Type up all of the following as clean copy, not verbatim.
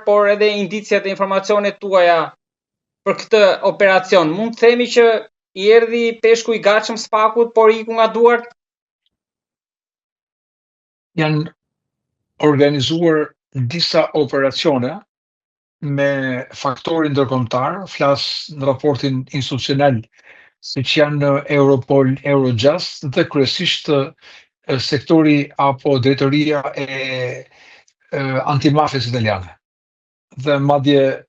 por edhe indicjet e informacionet tuaja për këtë operacion. Mund të themi që i erdhi peshku i gatshëm spakut, por iku nga duart? Janë organizuar disa operacione me faktorin ndërkombëtar, flas në raportin institucional, siç janë Europol, Eurojust dhe kryesisht sektori apo drejtoria e antimafjes italiane. Dhe madje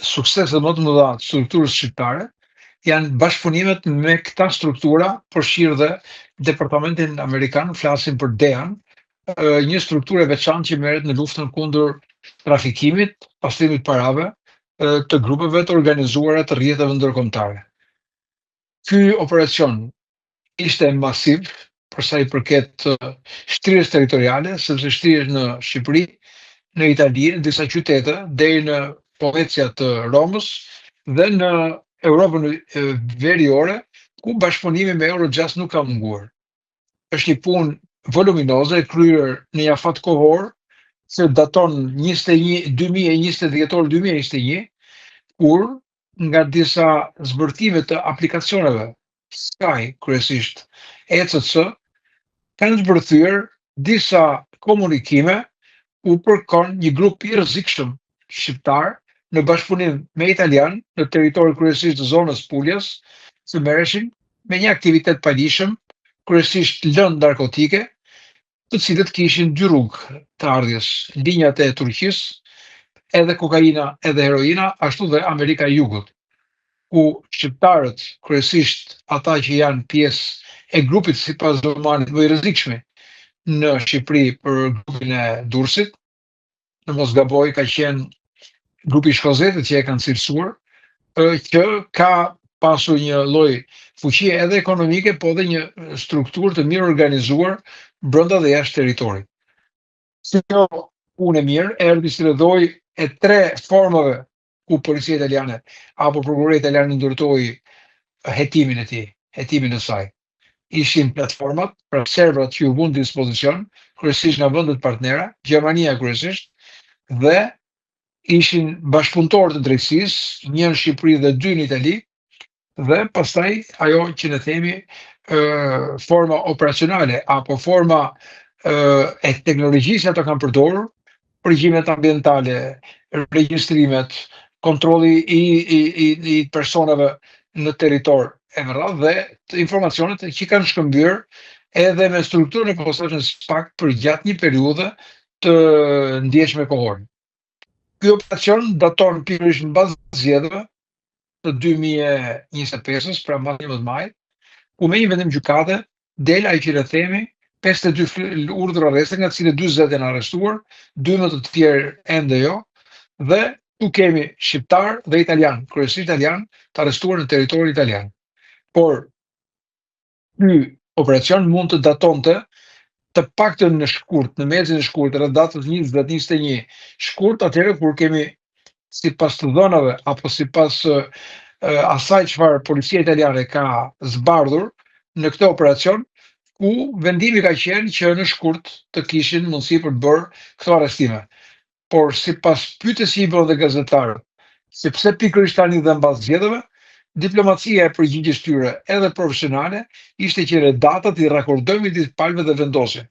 sukseset më të mëdha të strukturës shqiptare janë bashkëpunimet me këta struktura, përfshirë dhe Departamentin Amerikan, flasim për DEAN, një strukturë e veçantë që merret në luftën kundër trafikimit, pastrimit parave, të grupeve të organizuara të rrjeteve ndërkombëtare. Ky operacion ishte masiv për sa i përket shtirjes territoriale, sepse shtrihesh në Shqipëri, në Itali, në disa qytete, deri në Povecia të Romës dhe në Europën veriore, ku bashkëpunimi me Eurojust nuk ka munguar. Është një punë voluminoze e kryer në një afat kohor që daton 2020 dhjetor 2021, kur nga disa zbërthime të aplikacioneve Sky kryesisht ECC kanë zbërthyer disa komunikime u përkon një grup i rrezikshëm shqiptar në bashkëpunim me italian në territori kryesisht të zonës Puljas, që merreshin me një aktivitet palishëm, kryesisht lëndë narkotike, të cilët kishin dy rrugë të ardhjes, linjat e Turqisë, edhe kokaina, edhe heroina, ashtu dhe Amerika e Jugut, ku shqiptarët, kryesisht ata që janë pjesë e grupit sipas Romanit më i rrezikshëm në Shqipëri për grupin e Durrësit, në mos gaboj ka qenë grupi i Shkozetit që e kanë cilësuar, që ka pasur një lloj fuqie edhe ekonomike, po edhe një strukturë të mirë organizuar brenda dhe jashtë territorit. Kjo punë e mirë erdhi si rrethoj e 3 formave ku policia italiane apo prokuroria italiane ndërtoi hetimin e tij, hetimin e saj. Ishin platformat, pra servrat që u vënë në dispozicion, kryesisht nga vendet partnera, Gjermania kryesisht, dhe ishin bashkëpunëtorë të drejtësisë, një në Shqipëri dhe 2 në Itali, dhe pastaj ajo që ne themi forma operacionale apo forma e teknologjisë ato kanë përdorur, përgjimet ambientale, regjistrimet, kontrolli i personave në territor e më radhë dhe të informacionet që kanë shkëmbyer edhe me strukturën e posaçme SPAK për gjatë një periudhe të ndjeshme kohore. Ky operacion daton pikërisht në bazë zgjedhjeve të 2025-s, pra mbas 11 majit, ku me një vendim gjykate del ai që ne themi 52 urdhra arreste, nga të cilët 40 janë arrestuar, 12 të tjerë ende jo, dhe tu kemi shqiptar dhe italian, kryesisht italian, të arrestuar në territorin italian. Por ky operacion mund të datonte të paktën në shkurt, në mesin e shkurt, rreth datës 20-21 shkurt, atëherë kur kemi sipas të dhënave apo sipas asaj çfarë policia italiane ka zbardhur në këtë operacion, ku vendimi ka qenë që në shkurt të kishin mundësi për të bërë këto arrestime. Por sipas pyetjes që i bën dhe gazetarët, sepse pikërisht tani dhe mbas zgjedhjeve, diplomacia e përgjigjes tyre edhe profesionale ishte që në datat i rakordojmë midis palëve dhe vendosim.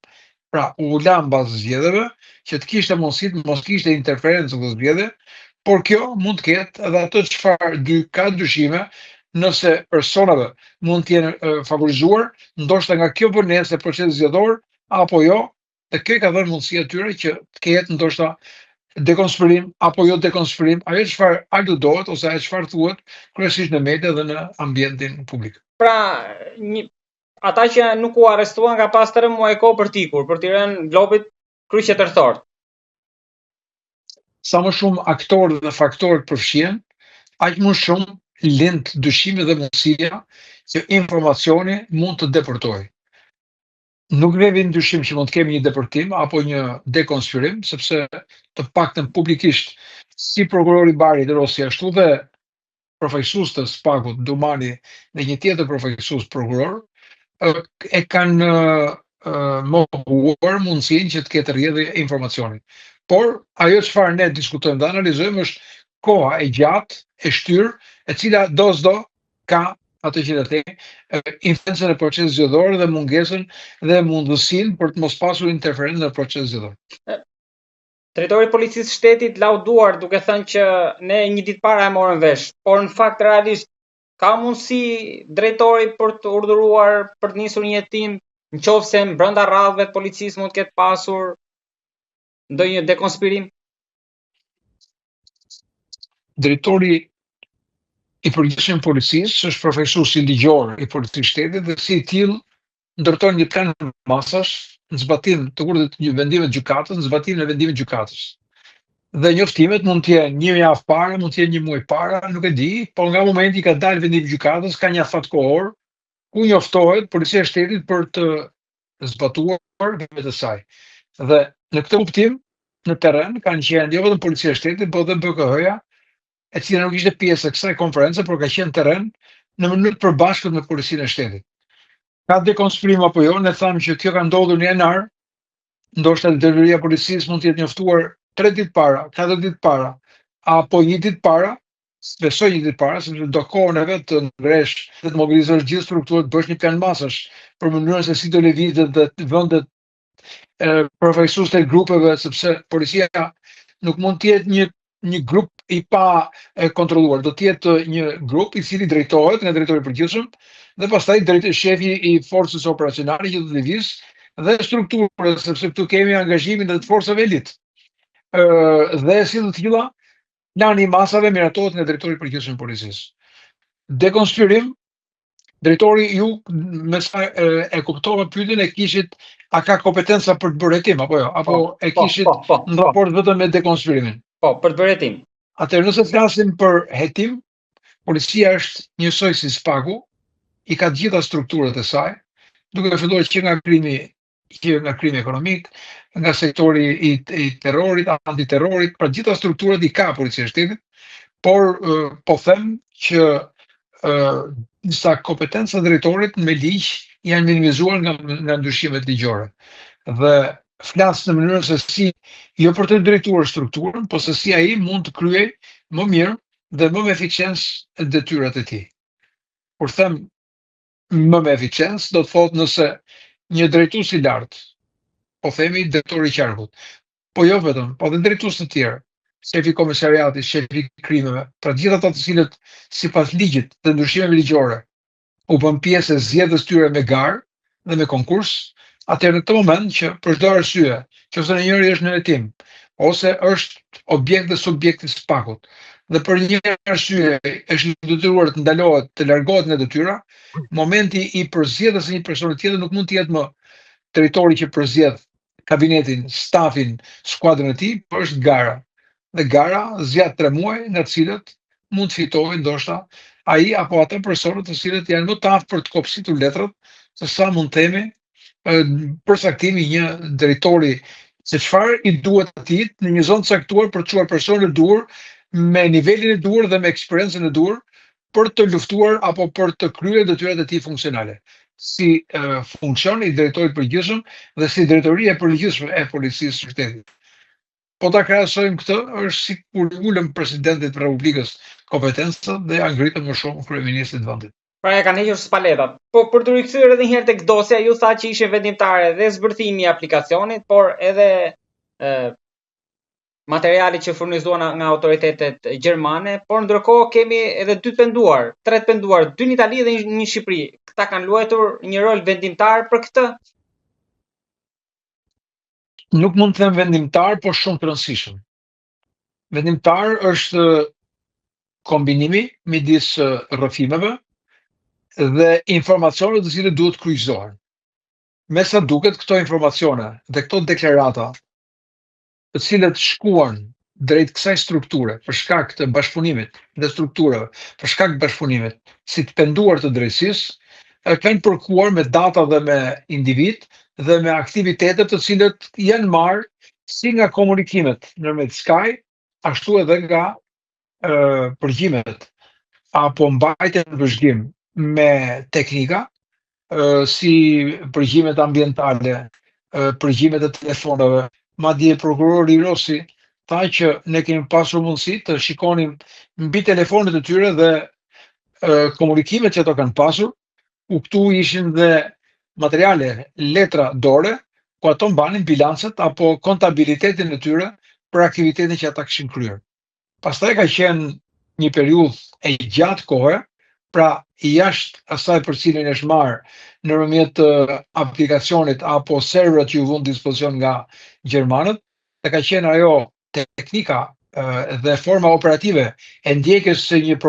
Pra, u la mbas zgjedhjeve që të kishte mundësi të mos kishte interferencë në zgjedhje, por kjo mund të ketë edhe ato çfarë ka dyshime, nëse personave mund të jenë favorizuar, ndoshta nga kjo vonesë e procesit zgjedhor apo jo, dhe kjo i ka dhënë mundësi atyre që të ketë ndoshta dekonspirim apo jo dekonspirim, ajo çfarë aludohet ose ajo çfarë thuhet kryesisht në media dhe në ambientin publik. Pra, ata që nuk u arrestuan nga pas 3 muaj kohë për t'ikur, për t'i rënë globit kryqe tërthort. Sa më shumë aktorë dhe faktorë përfshihen, aq më shumë lind dyshimi dhe mundësia që informacioni mund të deportojë. Nuk ne vjen dyshim që mund të kemi një deportim apo një dekonspirim, sepse të paktën publikisht si prokurori Bari dhe Rossi ashtu dhe përfaqësues të SPAK-ut Dumani dhe një tjetër përfaqësues prokuror e kanë mohuar mundësinë që të ketë rrjedhje informacioni. Por ajo çfarë ne diskutojmë dhe analizojmë është koha e gjatë, e shtyrë, e cila do ka atë që të influencën e procesit zgjedhor dhe mungesën dhe mundësinë për të mos pasur interferencë në procesin zgjedhor. Drejtori i Policisë së Shtetit lauduar duke thënë që ne një ditë para e morëm vesh, por në fakt realisht ka mundësi drejtori për të urdhëruar për të nisur një hetim, nëse brenda radhëve të policisë mund të ketë pasur ndonjë dekonspirim? Drejtori i përgjithshëm policisë është profesuesi ligjor i Policisë së Shtetit dhe si i tillë ndërton një plan masash në zbatim të urdhrit të vendimeve të gjykatës, në zbatimin e vendimeve të gjykatës. Dhe njoftimet mund të jenë një javë para, mund të jenë një muaj para, nuk e di, por nga momenti ka dalë vendimi i gjykatës, ka një afat kohor ku njoftohet Policia e Shtetit për të zbatuar vendimet e saj. Dhe në këtë kuptim, në terren kanë qenë jo vetëm Policia e Shtetit, por edhe BKH-ja, e cila nuk ishte pjesë e kësaj konference, por ka qenë në terren në mënyrë të përbashkët me Policinë e Shtetit. Ka dekonspirim apo jo, ne thamë që kjo ka ndodhur në janar, ndoshta drejtoria e policisë mund të jetë njoftuar 3 ditë para, 4 ditë para, apo 1 ditë para, besoj 1 ditë para, sepse do kohën e vet të ngresh dhe të mobilizosh gjithë strukturët, bësh një plan masash për mënyrën se si do lëvizet dhe vendet përfaqësues të grupeve, sepse policia nuk mund të jetë një grup i pa kontrolluar, do të jetë një grup i cili drejtohet nga drejtori i përgjithshëm dhe pastaj shefi i forcës operacionale që do të lëvizë dhe strukturës, sepse këtu kemi angazhimin dhe të forcave elit. Dhe si të tilla, plani i masave miratohet nga drejtori i përgjithshëm i policisë. Dekonspirim, drejtori ju me sa e kuptova pyetjen e kishit a ka kompetenca për të bërë hetim apo jo, apo e kishit në raport vetëm me dekonspirimin. Po, për të bërë hetim. Atëherë nëse flasim për hetim, policia është njësoj si SPAK-u, i ka të gjitha strukturat e saj, duke filluar që nga krimi ekonomik, nga sektori i terrorit, antiterrorit, pra gjitha strukturat i ka Policia e Shtetit, por po them që disa kompetenca drejtorit me ligj janë minimizuar nga ndryshimet ligjore. Dhe flas në mënyrën se si jo për të drejtuar strukturën, po se si ai mund të kryej më mirë dhe më me eficiencë detyrat e tij. Kur them më me eficiencë, do të thotë nëse një drejtues i lartë, po themi drejtori i qarkut, po jo vetëm, po edhe drejtues të tjerë, shefi i komisariatit, shefi i krimeve, pra gjithë ata të cilët sipas ligjit dhe ndryshimeve ligjore u bën pjesë e zgjedhjes tyre me garë dhe me konkurs, atëherë në këtë moment që për çdo arsye, qoftë në njëri është në hetim, ose është objekt dhe subjekt i SPAK-ut, dhe për një arsye është detyruar të ndalohet, të largohet nga detyra, momenti i përzgjedhjes së një personi tjetër nuk mund të jetë më drejtori që përzgjedh kabinetin, stafin, skuadrën e tij, por është gara. Dhe gara zgjat 3 muaj, nga të cilët mund të fitojë ndoshta ai apo ata personat të cilët janë më të aftë për të kopsitur letrat, se sa mund të themi përcaktimi një drejtori se çfarë i duhet atij në një zonë caktuar për të çuar personin e duhur me nivelin e duhur dhe me eksperiencën e duhur për të luftuar apo për të kryer detyrat e tij funksionale. Si funksion i drejtorit përgjithshëm dhe si drejtoria e përgjithshme e Policisë së Shtetit. Po ta krahasojmë këtë, është si kur ulëm presidentit të Republikës kompetencat dhe ja ngritëm më shumë kryeministrit të vendit. Pra e kanë hequr spaletat. Po për të rikthyer edhe një herë tek dosja, ju tha që ishte vendimtare dhe zbërthimi i aplikacionit, por edhe materiali që furnizuan nga autoritetet gjermane, por ndërkohë kemi edhe 3 të penduar, 2 në Itali dhe 1 në Shqipëri. Këta kanë luajtur një rol vendimtar për këtë? Nuk mund të them vendimtar, por shumë të rëndësishëm. Vendimtar është kombinimi midis rrëfimeve dhe informacioneve të cilët duhet kryqëzohen. Me sa duket këto informacione dhe këto deklarata, të cilët shkuan drejt kësaj strukture për shkak të bashkëpunimit dhe strukturave, për shkak të bashkëpunimit, si të penduar të drejtësisë, kanë përkuar me data dhe me individ dhe me aktivitetet të cilët janë marrë si nga komunikimet nëpërmjet Skype, ashtu edhe nga përgjimet apo mbajtja në vëzhgim me teknika, si përgjimet ambientale, përgjimet e telefonave, madje prokurori Rossi tha që ne kemi pasur mundësi të shikonim mbi telefonet e tyre dhe komunikimet që ato kanë pasur, ku këtu ishin dhe materiale, letra dore, ku ato mbanin bilancet apo kontabilitetin e tyre për aktivitetin që ata kishin kryer. Pastaj ka qenë një periudhë e gjatë kohe, pra jashtë asaj për cilën është marrë nëpërmjet aplikacionit apo serverat që u vënë në dispozicion nga gjermanët, dhe ka qenë ajo teknika dhe forma operative e ndjekjes së një